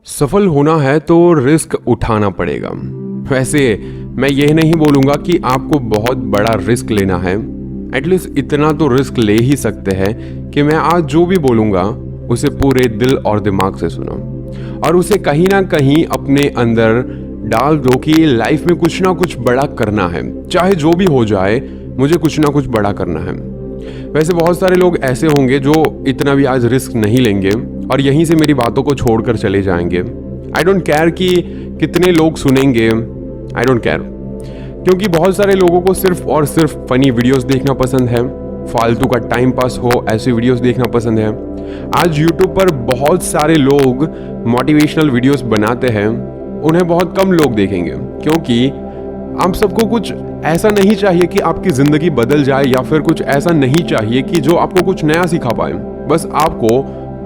सफल होना है तो रिस्क उठाना पड़ेगा। वैसे मैं यह नहीं बोलूंगा कि आपको बहुत बड़ा रिस्क लेना है, एटलीस्ट इतना तो रिस्क ले ही सकते हैं कि मैं आज जो भी बोलूंगा उसे पूरे दिल और दिमाग से सुनो और उसे कहीं ना कहीं अपने अंदर डाल दो कि लाइफ में कुछ ना कुछ बड़ा करना है, चाहे जो भी हो जाए मुझे कुछ ना कुछ बड़ा करना है। वैसे बहुत सारे लोग ऐसे होंगे जो इतना भी आज रिस्क नहीं लेंगे और यहीं से मेरी बातों को छोड़कर चले जाएंगे। आई डोंट केयर कि कितने लोग सुनेंगे, आई डोंट केयर, क्योंकि बहुत सारे लोगों को सिर्फ और सिर्फ फनी वीडियोस देखना पसंद है, फालतू का टाइम पास हो ऐसी वीडियोस देखना पसंद है। आज यूट्यूब पर बहुत सारे लोग मोटिवेशनल वीडियोस बनाते हैं, उन्हें बहुत कम लोग देखेंगे क्योंकि आप सबको कुछ ऐसा नहीं चाहिए कि आपकी जिंदगी बदल जाए या फिर कुछ ऐसा नहीं चाहिए कि जो आपको कुछ नया सिखा पाए। बस आपको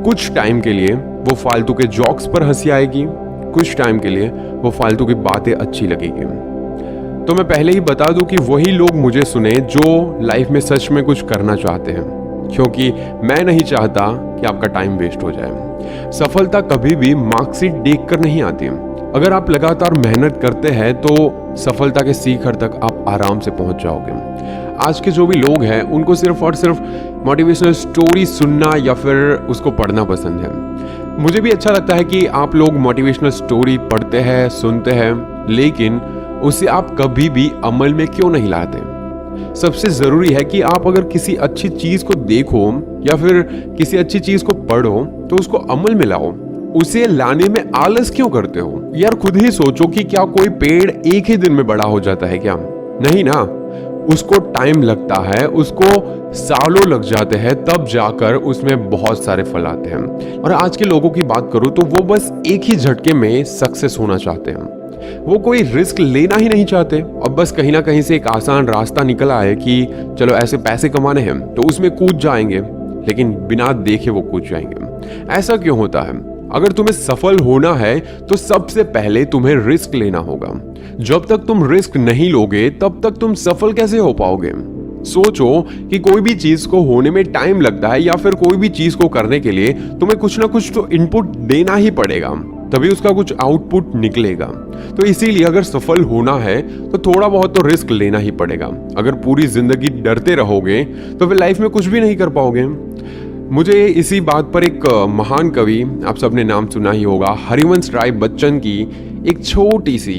कुछ टाइम के लिए वो फालतू के जोक्स पर हंसी आएगी, कुछ टाइम के लिए वो फालतू की बातें अच्छी लगेगी। तो मैं पहले ही बता दूं कि वही लोग मुझे सुने जो लाइफ में सच में कुछ करना चाहते हैं, क्योंकि मैं नहीं चाहता कि आपका टाइम वेस्ट हो जाए। सफलता कभी भी मार्कशीट देखकर नहीं आती। अगर आप लगातार मेहनत करते हैं तो सफलता के शिखर तक आप आराम से पहुंच जाओगे। आज के जो भी लोग हैं उनको सिर्फ और सिर्फ मोटिवेशनल स्टोरी सुनना या फिर उसको पढ़ना पसंद है। मुझे भी अच्छा लगता है कि आप लोग मोटिवेशनल स्टोरी पढ़ते हैं, सुनते हैं, लेकिन उसे आप कभी भी अमल में क्यों नहीं लाते? सबसे जरूरी है कि आप अगर किसी अच्छी चीज को देखो या फिर किसी अच्छी चीज को पढ़ो तो उसको अमल में लाओ। उसे लाने में आलस क्यों करते हो? यार खुद ही सोचो कि क्या कोई पेड़ एक ही दिन में बड़ा हो जाता है क्या? नहीं ना, उसको टाइम लगता है, उसको सालों लग जाते हैं, तब जाकर उसमें बहुत सारे फल आते हैं। और आज के लोगों की बात करूं तो वो बस एक ही झटके में सक्सेस होना चाहते हैं। वो कोई रिस्क लेना ही नहीं चाहते और बस कहीं ना कहीं से एक आसान रास्ता निकल आए कि चलो ऐसे पैसे कमाने हैं तो उसमें कूद जाएंगे, लेकिन बिना देखे वो कूद जाएंगे। ऐसा क्यों होता है? अगर तुम्हें सफल होना है तो सबसे पहले तुम्हें रिस्क लेना होगा। जब तक तुम रिस्क नहीं लोगे तब तक तुम सफल कैसे हो पाओगे? सोचो कि कोई भी चीज को होने में टाइम लगता है या फिर कोई भी चीज को करने के लिए तुम्हें कुछ ना कुछ तो इनपुट देना ही पड़ेगा, तभी उसका कुछ आउटपुट निकलेगा। तो इसीलिए अगर सफल होना है तो थोड़ा बहुत तो रिस्क लेना ही पड़ेगा। अगर पूरी जिंदगी डरते रहोगे तो फिर लाइफ में कुछ भी नहीं कर पाओगे। मुझे इसी बात पर एक महान कवि, आप सबने नाम सुना ही होगा, हरिवंश राय बच्चन की एक छोटी सी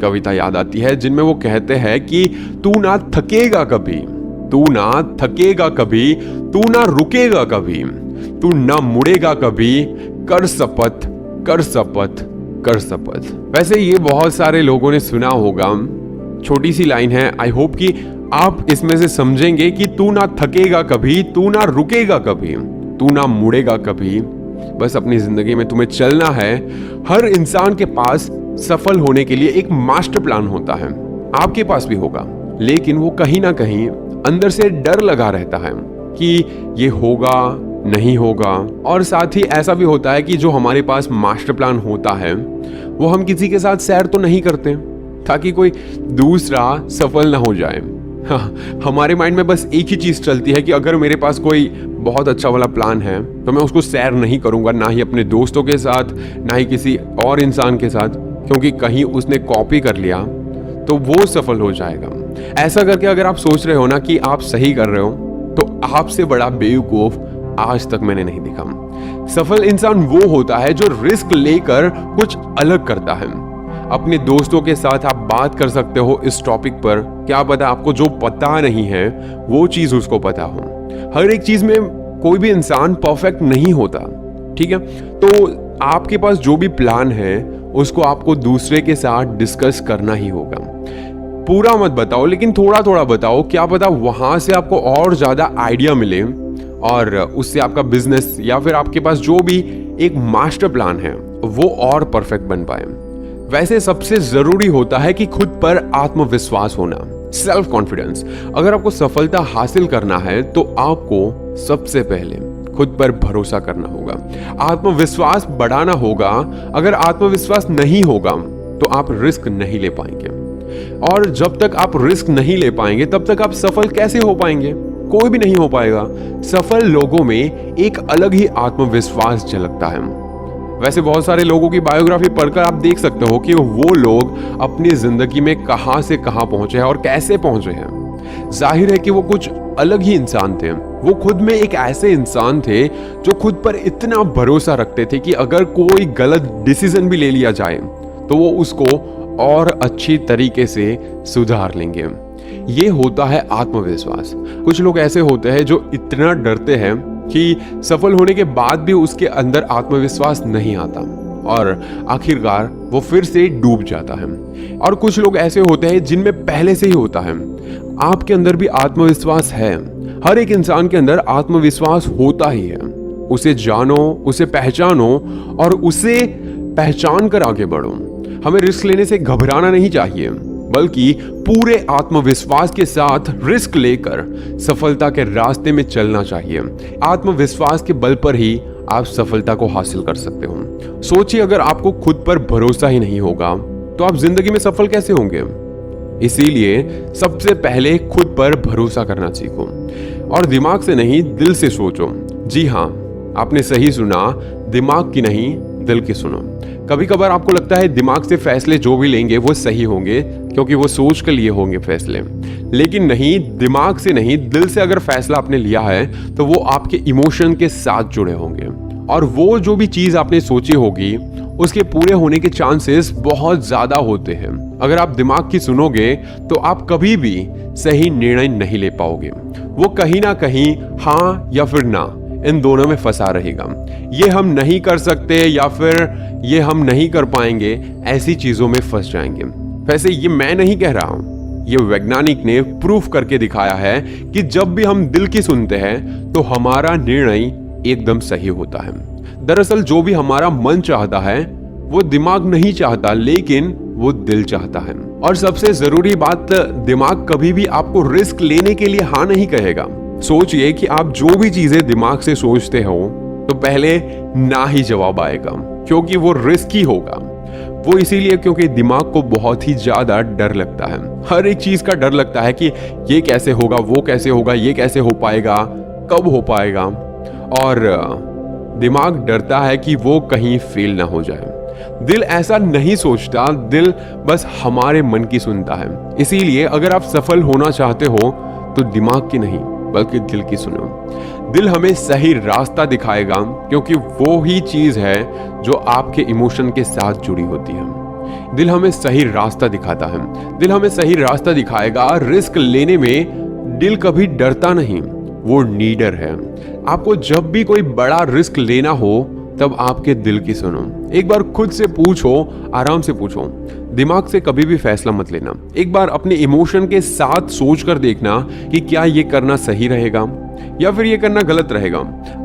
कविता याद आती है जिनमें वो कहते हैं कि तू ना थकेगा कभी, तू ना थकेगा कभी, तू ना रुकेगा कभी, तू ना मुड़ेगा कभी, कर शपथ कर शपथ कर शपथ। वैसे ये बहुत सारे लोगों ने सुना होगा, छोटी सी लाइन है। आई होप कि आप इसमें से समझेंगे कि तू ना थकेगा कभी, तू ना रुकेगा कभी, तू ना मुड़ेगा कभी। बस अपनी जिंदगी में तुम्हें चलना है। हर इंसान के पास सफल होने के लिए एक मास्टर प्लान होता है, आपके पास भी होगा, लेकिन वो कहीं ना कहीं अंदर से डर लगा रहता है कि ये होगा नहीं होगा। और साथ ही ऐसा भी होता है कि जो हमारे पास मास्टर प्लान होता है वो हम किसी के साथ शेयर तो नहीं करते ताकि कोई दूसरा सफल ना हो जाए। हमारे माइंड में बस एक ही चीज चलती है कि अगर मेरे पास कोई बहुत अच्छा वाला प्लान है तो मैं उसको शेयर नहीं करूंगा, ना ही अपने दोस्तों के साथ, ना ही किसी और इंसान के साथ, क्योंकि कहीं उसने कॉपी कर लिया तो वो सफल हो जाएगा। ऐसा करके अगर आप सोच रहे हो ना कि आप सही कर रहे हो तो आपसे बड़ा बेवकूफ आज तक मैंने नहीं देखा। सफल इंसान वो होता है जो रिस्क लेकर कुछ अलग करता है। अपने दोस्तों के साथ आप बात कर सकते हो इस टॉपिक पर, क्या पता आपको जो पता नहीं है वो चीज उसको पता हो। हर एक चीज में कोई भी इंसान परफेक्ट नहीं होता, ठीक है? तो आपके पास जो भी प्लान है उसको आपको दूसरे के साथ डिस्कस करना ही होगा। पूरा मत बताओ, लेकिन थोड़ा थोड़ा बताओ, क्या पता वहां से आपको और ज्यादा आइडिया मिले और उससे आपका बिजनेस या फिर आपके पास जो भी एक मास्टर प्लान है वो और परफेक्ट बन पाए। वैसे सबसे जरूरी होता है कि खुद पर आत्मविश्वास होना, सेल्फ कॉन्फिडेंस। अगर आपको सफलता हासिल करना है तो आपको सबसे पहले खुद पर भरोसा करना होगा, आत्मविश्वास बढ़ाना होगा। अगर आत्मविश्वास नहीं होगा तो आप रिस्क नहीं ले पाएंगे, और जब तक आप रिस्क नहीं ले पाएंगे तब तक आप सफल कैसे हो पाएंगे? कोई भी नहीं हो पाएगा। सफल लोगों में एक अलग ही आत्मविश्वास झलकता है। वैसे बहुत सारे लोगों की बायोग्राफी पढ़कर आप देख सकते हो कि वो लोग अपनी जिंदगी में कहां से कहां पहुंचे हैं और कैसे पहुंचे हैं। जाहिर है कि वो कुछ अलग ही इंसान थे। वो खुद में एक ऐसे इंसान थे जो खुद पर इतना भरोसा रखते थे कि अगर कोई गलत डिसीजन भी ले लिया जाए तो वो उसको और अच्छी तरीके से सुधार लेंगे। ये होता है आत्मविश्वास। कुछ लोग ऐसे होते हैं जो इतना डरते हैं कि सफल होने के बाद भी उसके अंदर आत्मविश्वास नहीं आता और आखिरकार वो फिर से डूब जाता है। और कुछ लोग ऐसे होते हैं जिनमें पहले से ही होता है। आपके अंदर भी आत्मविश्वास है। हर एक इंसान के अंदर आत्मविश्वास होता ही है। उसे जानो, उसे पहचानो और उसे पहचान कर आगे बढ़ो। हमें रिस्क लेने से घबराना नहीं चाहिए, बल्कि पूरे आत्मविश्वास के साथ रिस्क लेकर सफलता के रास्ते में चलना चाहिए। आत्मविश्वास के बल पर ही आप सफलता को हासिल कर सकते हो। सोचिए, अगर आपको खुद पर भरोसा ही नहीं होगा तो आप जिंदगी में सफल कैसे होंगे? इसीलिए सबसे पहले खुद पर भरोसा करना सीखो और दिमाग से नहीं, दिल से सोचो। जी हाँ, आपने सही सुना, दिमाग की नहीं, दिल की सुनो। कभी कभार आपको लगता है दिमाग से फैसले जो भी लेंगे वो सही होंगे क्योंकि वो सोच कर लिए होंगे फैसले, लेकिन नहीं, दिमाग से नहीं, दिल से अगर फैसला आपने लिया है तो वो आपके इमोशन के साथ जुड़े होंगे और वो जो भी चीज आपने सोची होगी उसके पूरे होने के चांसेस बहुत ज्यादा होते हैं। अगर आप दिमाग की सुनोगे तो आप कभी भी सही निर्णय नहीं ले पाओगे। वो कहीं ना कहीं हाँ या फिर ना, इन दोनों में फंसा रहेगा। ये हम नहीं कर सकते या फिर ये हम नहीं कर पाएंगे, ऐसी चीजों में फंस जाएंगे। वैसे ये मैं नहीं कह रहा हूं, ये वैज्ञानिक ने प्रूफ करके दिखाया है कि जब भी हम दिल की सुनते हैं तो हमारा निर्णय एकदम सही होता है। दरअसल जो भी हमारा मन चाहता है वो दिमाग नहीं चाहता, लेकिन वो दिल चाहता है। और सबसे जरूरी बात, दिमाग कभी भी आपको रिस्क लेने के लिए हाँ नहीं कहेगा। सोचिए कि आप जो भी चीजें दिमाग से सोचते हो तो पहले ना ही जवाब आएगा, क्योंकि वो रिस्की होगा। वो इसीलिए क्योंकि दिमाग को बहुत ही ज्यादा डर लगता है। हर एक चीज का डर लगता है कि ये कैसे होगा, वो कैसे होगा, ये कैसे हो पाएगा, कब हो पाएगा। और दिमाग डरता है कि वो कहीं फेल ना हो जाए। दिल ऐसा नहीं सोचता, दिल बस हमारे मन की सुनता है। इसीलिए अगर आप सफल होना चाहते हो तो दिमाग की नहीं बल्कि दिल की सुनो। दिल हमें सही रास्ता दिखाएगा, क्योंकि वो ही चीज है जो आपके इमोशन के साथ जुड़ी होती है। दिल हमें सही रास्ता दिखाता है, दिल हमें सही रास्ता दिखाएगा। रिस्क लेने में दिल कभी डरता नहीं, वो नीडर है। आपको जब भी कोई बड़ा रिस्क लेना हो तब आपके दिल की सुनो। एक बार खुद से पूछो, आराम से पूछो, दिमाग से कभी भी फैसला मत लेना। एक बार अपने इमोशन के साथ सोच कर देखना कि क्या ये करना सही रहेगा या फिर ये करना गलत रहेगा।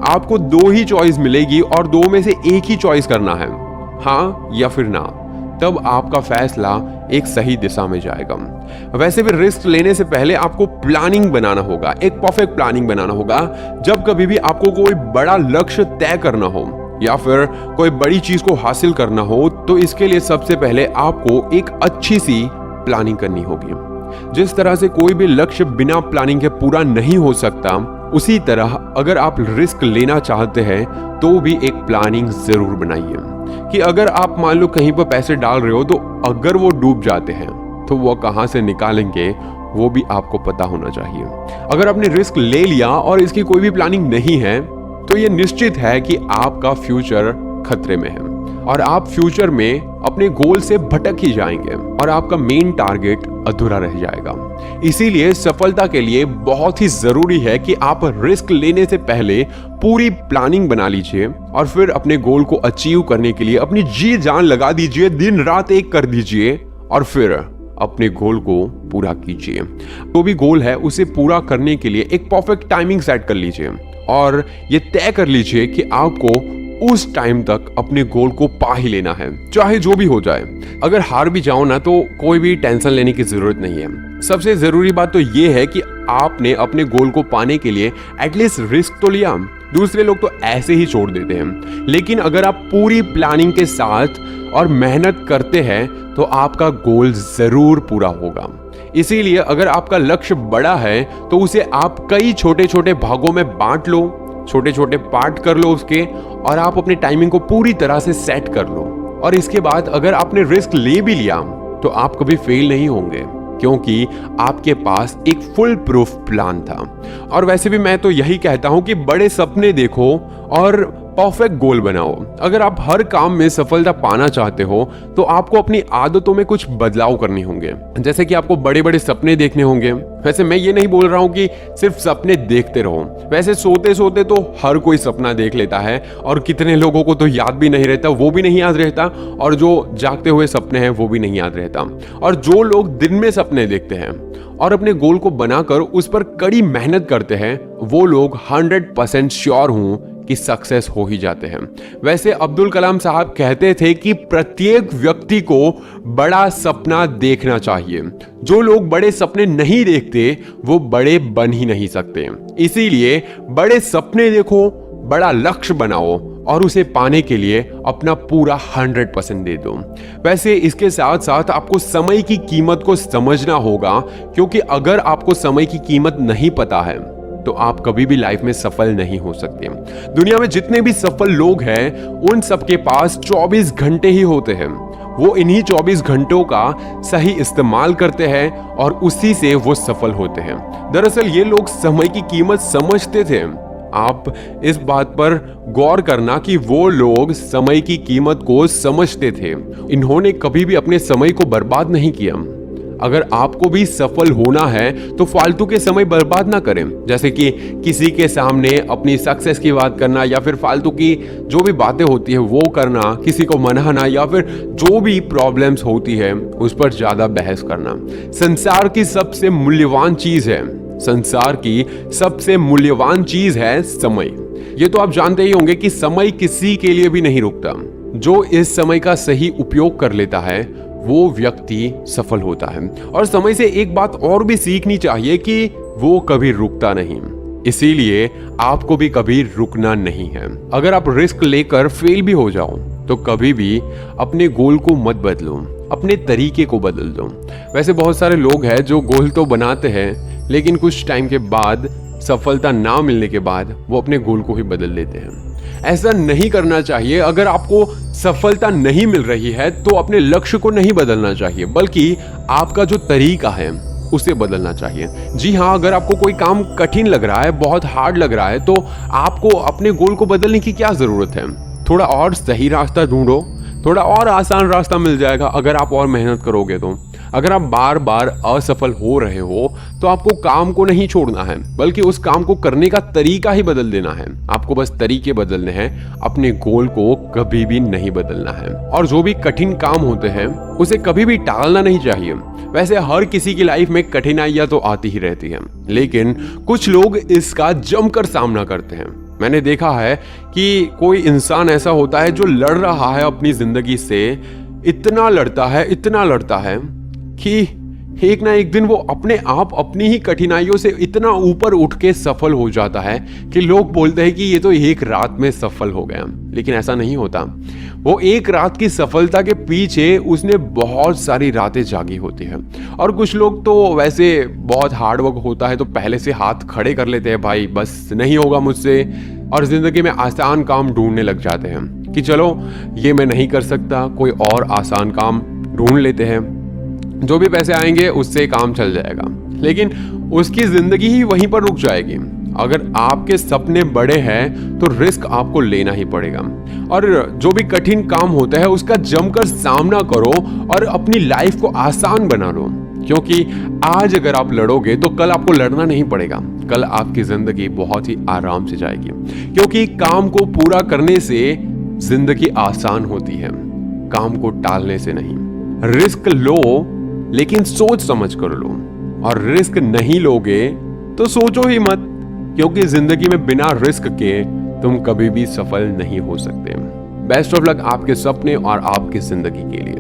आपको दो ही चॉइस मिलेगी और दो में से एक ही चॉइस करना है, हाँ या फिर ना। तब आपका फैसला एक सही दिशा में जाएगा। वैसे भी रिस्क लेने से पहले आपको प्लानिंग बनाना होगा, एक परफेक्ट प्लानिंग बनाना होगा। जब कभी भी आपको कोई बड़ा लक्ष्य तय करना हो या फिर कोई बड़ी चीज को हासिल करना हो तो इसके लिए सबसे पहले आपको एक अच्छी सी प्लानिंग करनी होगी। जिस तरह से कोई भी लक्ष्य बिना प्लानिंग के पूरा नहीं हो सकता, उसी तरह अगर आप रिस्क लेना चाहते हैं तो भी एक प्लानिंग जरूर बनाइए कि अगर आप मान लो कहीं पर पैसे डाल रहे हो तो अगर वो डूब जाते हैं तो वो कहां से निकालेंगे वो भी आपको पता होना चाहिए। अगर आपने रिस्क ले लिया और इसकी कोई भी प्लानिंग नहीं है तो ये निश्चित है कि आपका फ्यूचर खतरे में है और आप फ्यूचर में अपने गोल से भटक ही जाएंगे और आपका मेन टारगेट अधूरा रह जाएगा। इसीलिए सफलता के लिए बहुत ही जरूरी है कि आप रिस्क लेने से पहले पूरी प्लानिंग बना लीजिए और फिर अपने गोल को अचीव करने के लिए अपनी जी जान लगा दीजिए, दिन रात एक कर दीजिए और फिर अपने गोल को पूरा कीजिए। जो भी गोल है उसे पूरा करने के लिए एक परफेक्ट टाइमिंग सेट कर लीजिए और ये तय कर लीजिए कि आपको उस टाइम तक अपने गोल को पा ही लेना है, चाहे जो भी हो जाए। अगर हार भी जाओ ना तो कोई भी टेंशन लेने की जरूरत नहीं है। सबसे जरूरी बात तो ये है कि आपने अपने गोल को पाने के लिए एटलीस्ट रिस्क तो लिया। दूसरे लोग तो ऐसे ही छोड़ देते हैं, लेकिन अगर आप पूरी प्लानिंग के साथ और मेहनत करते हैं तो आपका गोल जरूर पूरा होगा। इसीलिए अगर आपका लक्ष्य बड़ा है तो उसे आप कई छोटे छोटे भागों में बांट लो, छोटे छोटे पार्ट कर लो उसके, और आप अपने टाइमिंग को पूरी तरह से सेट कर लो। और इसके बाद अगर आपने रिस्क ले भी लिया तो आप कभी फेल नहीं होंगे, क्योंकि आपके पास एक फुल प्रूफ प्लान था। और वैसे भी मैं तो यही कहता हूं कि बड़े सपने देखो और परफेक्ट गोल बनाओ। अगर आप हर काम में सफलता पाना चाहते हो तो आपको अपनी आदतों में कुछ बदलाव करने होंगे, जैसे कि आपको बड़े बड़े सपने देखने होंगे। वैसे मैं ये नहीं बोल रहा हूं कि सिर्फ सपने देखते रहो, वैसे सोते सोते तो हर कोई सपना देख लेता है, और कितने लोगों को तो याद भी नहीं रहता, वो भी नहीं याद रहता, और जो जागते हुए सपने हैं वो भी नहीं याद रहता। और जो लोग दिन में सपने देखते हैं और अपने गोल को बनाकर उस पर कड़ी मेहनत करते हैं, वो लोग 100% श्योर हूं कि सक्सेस हो ही जाते हैं। वैसे अब्दुल कलाम साहब कहते थे कि प्रत्येक व्यक्ति को बड़ा सपना देखना चाहिए। जो लोग बड़े सपने नहीं देखते वो बड़े बन ही नहीं सकते। इसीलिए बड़े सपने देखो, बड़ा लक्ष्य बनाओ और उसे पाने के लिए अपना पूरा 100% दे दो। वैसे इसके साथ साथ आपको समय की कीमत को समझना होगा, क्योंकि अगर आपको समय की कीमत नहीं पता है तो आप कभी भी लाइफ में सफल नहीं हो सकते। दुनिया में जितने भी सफल लोग हैं उन सबके पास 24 घंटे ही होते हैं। वो इन्हीं 24 घंटों का सही इस्तेमाल करते हैं और उसी से वो सफल होते हैं। दरअसल ये लोग समय की कीमत समझते थे। आप इस बात पर गौर करना कि वो लोग समय की कीमत को समझते थे। इन्होंने कभी भी अपने समय को बर्बाद नहीं किया। अगर आपको भी सफल होना है तो फालतू के समय बर्बाद ना करें, जैसे कि किसी के सामने अपनी सक्सेस की बात करना, या फिर फालतू की जो भी बातें होती है वो करना, किसी को मनाना, या फिर जो भी प्रॉब्लम्स होती है उस पर ज्यादा बहस करना। संसार की सबसे मूल्यवान चीज है समय। ये तो आप जानते ही होंगे कि समय किसी के लिए भी नहीं रुकता। जो इस समय का सही उपयोग कर लेता है वो व्यक्ति सफल होता है। और समय से एक बात और भी सीखनी चाहिए कि वो कभी रुकता नहीं। इसीलिए आपको भी कभी रुकना नहीं है। अगर आप रिस्क लेकर फेल भी हो जाओ तो कभी भी अपने गोल को मत बदलो, अपने तरीके को बदल दो। वैसे बहुत सारे लोग हैं जो गोल तो बनाते हैं लेकिन कुछ टाइम के बाद, सफलता ना मिलने के बाद, वो अपने गोल को ही बदल देते हैं। ऐसा नहीं करना चाहिए। अगर आपको सफलता नहीं मिल रही है तो अपने लक्ष्य को नहीं बदलना चाहिए, बल्कि आपका जो तरीका है उसे बदलना चाहिए। जी हाँ, अगर आपको कोई काम कठिन लग रहा है, बहुत हार्ड लग रहा है, तो आपको अपने गोल को बदलने की क्या जरूरत है? थोड़ा और सही रास्ता ढूंढो, थोड़ा और आसान रास्ता मिल जाएगा अगर आप और मेहनत करोगे तो। अगर आप बार बार असफल हो रहे हो तो आपको काम को नहीं छोड़ना है, बल्कि उस काम को करने का तरीका ही बदल देना है। आपको बस तरीके बदलने हैं, अपने गोल को कभी भी नहीं बदलना है। और जो भी कठिन काम होते हैं उसे कभी भी टालना नहीं चाहिए। वैसे हर किसी की लाइफ में कठिनाइयां तो आती ही रहती हैं, लेकिन कुछ लोग इसका जमकर सामना करते हैं। मैंने देखा है कि कोई इंसान ऐसा होता है जो लड़ रहा है अपनी जिंदगी से, इतना लड़ता है कि एक ना एक दिन वो अपने आप अपनी ही कठिनाइयों से इतना ऊपर उठ के सफल हो जाता है कि लोग बोलते हैं कि ये तो एक रात में सफल हो गया। लेकिन ऐसा नहीं होता। वो एक रात की सफलता के पीछे उसने बहुत सारी रातें जागी होती है। और कुछ लोग तो वैसे बहुत हार्ड वर्क होता है तो पहले से हाथ खड़े कर लेते हैं, भाई बस नहीं होगा मुझसे, और जिंदगी में आसान काम ढूंढने लग जाते हैं कि चलो ये मैं नहीं कर सकता, कोई और आसान काम ढूंढ लेते हैं, जो भी पैसे आएंगे उससे काम चल जाएगा। लेकिन उसकी जिंदगी ही वहीं पर रुक जाएगी। अगर आपके सपने बड़े हैं तो रिस्क आपको लेना ही पड़ेगा, और जो भी कठिन काम होता है उसका जमकर सामना करो और अपनी लाइफ को आसान बना लो। क्योंकि आज अगर आप लड़ोगे तो कल आपको लड़ना नहीं पड़ेगा, कल आपकी जिंदगी बहुत ही आराम से जाएगी। क्योंकि काम को पूरा करने से जिंदगी आसान होती है, काम को टालने से नहीं। रिस्क लो लेकिन सोच समझ कर लो, और रिस्क नहीं लोगे तो सोचो ही मत, क्योंकि जिंदगी में बिना रिस्क के तुम कभी भी सफल नहीं हो सकते। बेस्ट ऑफ लक आपके सपने और आपकी जिंदगी के लिए।